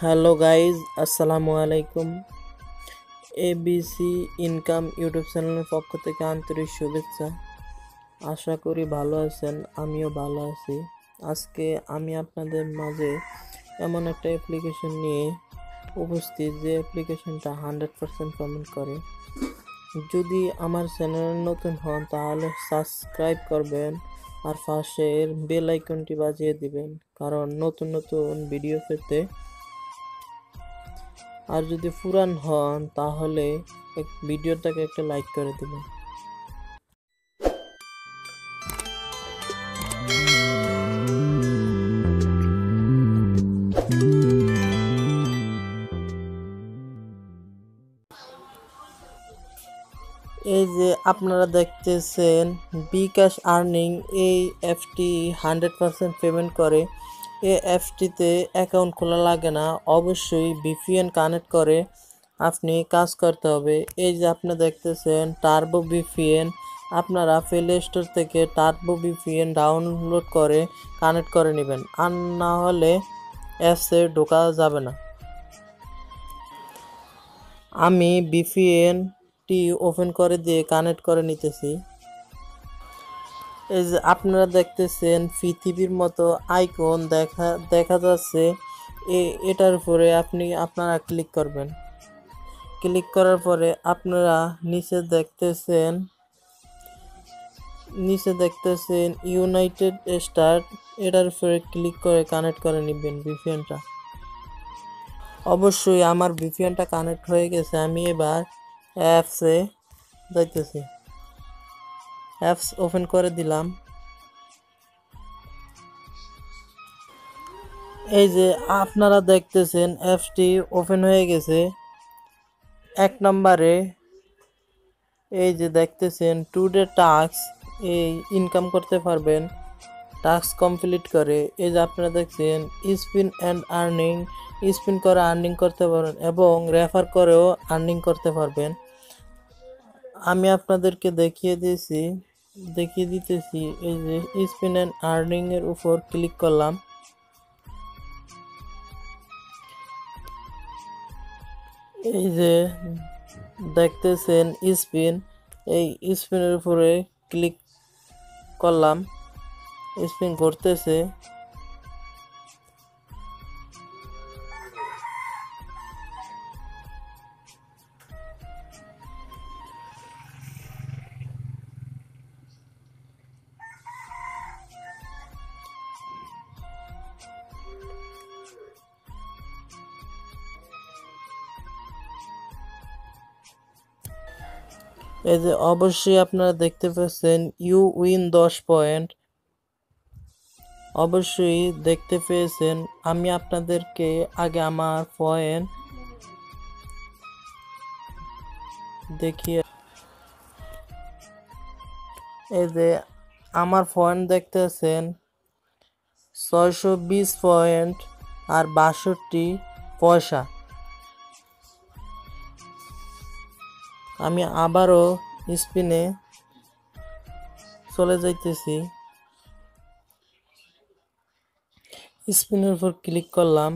Hello guys, আসসালামু আলাইকুম। ABC income YouTube চ্যানেলের পক্ষ থেকে আন্তরিক শুভেচ্ছা। আশা করি ভালো আছেন, আমিও ভালো আছি। আজকে আমি আপনাদের মাঝে এমন একটা অ্যাপ্লিকেশন নিয়ে উপস্থিত, যে অ্যাপ্লিকেশনটা 100% পেমেন্ট করে। যদি আমার চ্যানেলে নতুন হন তাহলে সাবস্ক্রাইব করবেন আর পাশের বেল আইকনটি বাজিয়ে দিবেন, কারণ নতুন নতুন ভিডিও পেতে। আর যদি পুরান হন তাহলে ভিডিওটাকে একটা লাইক করে দিবেন। এই যে আপনারা দেখতেছেন বিকাশ আর্নিং, এই অ্যাপটি 100% পেমেন্ট করে। এই অ্যাপটিতে অ্যাকাউন্ট খোলা লাগে না, অবশ্যই ভিপিএন কানেক্ট করে আপনি কাজ করতে হবে। এই যে আপনি দেখতেছেন টার্বো ভিপিএন, আপনারা প্লে স্টোর থেকে টার্বো ভিপিএন ডাউনলোড করে কানেক্ট করে নেবেন, আর না হলে অ্যাপসে ঢোকা যাবে না। আমি ভিপিএনটি ওপেন করে দিয়ে কানেক্ট করে নিতেছি। এই যে আপনারা দেখতেছেন পৃথিবীর মতো আইকন দেখা যাচ্ছে, এটার উপরে আপনারা ক্লিক করবেন। ক্লিক করার পরে আপনারা নিচে দেখতেছেন ইউনাইটেড স্টেট, এটার উপরে ক্লিক করে কানেক্ট করে নেবেন ভিপিএনটা। অবশ্যই আমার ভিপিএনটা কানেক্ট হয়ে গেছে। আমি এবার অ্যাপসে যাইতেছি, অ্যাপস ওপেন করে দিলাম। এই যে আপনারা দেখতেছেন অ্যাপসটি ওপেন হয়ে গেছে। এক নম্বরে এই যে দেখতেছেন টুডে টাস্ক, এই ইনকাম করতে পারবেন টাস্ক কমপ্লিট করে। এই যে আপনারা দেখছেন স্পিন অ্যান্ড আর্নিং, স্পিন করে আর্নিং করতে পারবেন এবং রেফার করেও আর্নিং করতে পারবেন। আমি আপনাদেরকে দেখিয়ে দিতেছি। এই যে স্পিন অ্যান্ড আর্নিং এর উপর ক্লিক করলাম। এই যে দেখতেছেন স্পিন, এই স্পিনের উপরে ক্লিক করলাম, স্পিন ঘুরতেছে। এই যে অবশ্যই আপনারা দেখতে পাচ্ছেন ইউ উইন 10 পয়েন্ট, অবশ্যই দেখতে পেয়েছেন। আমি আপনাদেরকে আগে আমার পয়েন্ট দেখিয়ে, এই যে আমার পয়েন্ট দেখতেছেন 620 পয়েন্ট আর 62 পয়সা। আমি আবারও স্পিনে চলে যাইতেছি, স্পিনের উপর ক্লিক করলাম।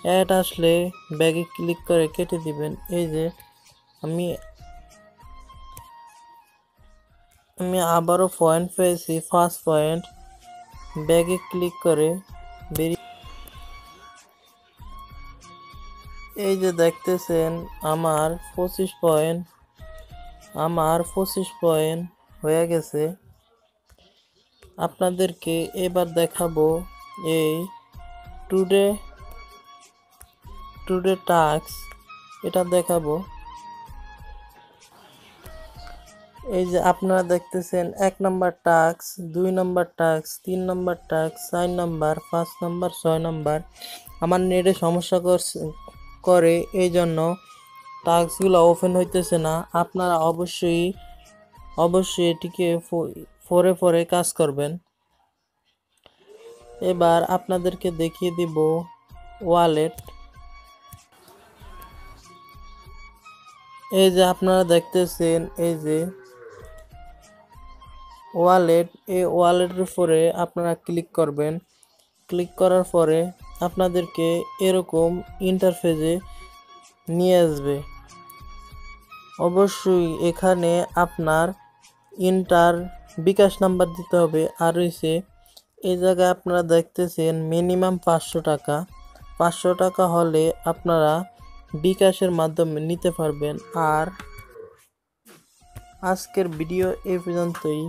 অ্যাড আসলে ব্যাগে ক্লিক করে কেটে দিবেন। এই যে আমি আবারও পয়েন্ট পেয়েছি, ফার্স্ট পয়েন্ট। ব্যাগে ক্লিক করে বেরিয়ে, এই যে দেখতেছেন আমার 25 পয়েন্ট হয়ে গেছে। আপনাদেরকে এবার দেখাবো এই টুডে টাস্ক, এটা দেখাবো। এই যে আপনারা দেখতেছেন 1 নম্বর টাস্ক, 2 নম্বর টাস্ক, 3 নম্বর টাস্ক, 4 নম্বর, 5 নম্বর, 6 নম্বর। আমার নেটে সমস্যা করে এই জন্য টাস্কগুলো ওপেন হইতেছে না। আপনারা অবশ্যই এটিকে পরে কাজ করবেন। এবার আপনাদেরকে দেখিয়ে দিব ওয়ালেট। এই যে আপনারা দেখতেছেন, এই যে ওয়ালেট, এই ওয়ালেটের উপরে আপনারা ক্লিক করবেন। ক্লিক করার পরে আপনাদেরকে এরকম ইন্টারফেসে নিয়ে আসবে। অবশ্যই এখানে আপনার বিকাশ নাম্বার দিতে হবে। আর রয়েছে এই জায়গায় আপনারা দেখতেছেন মিনিমাম 500 টাকা। 500 টাকা হলে আপনারা বিকাশের মাধ্যমে নিতে পারবেন। আর আজকের ভিডিও এই পর্যন্তই।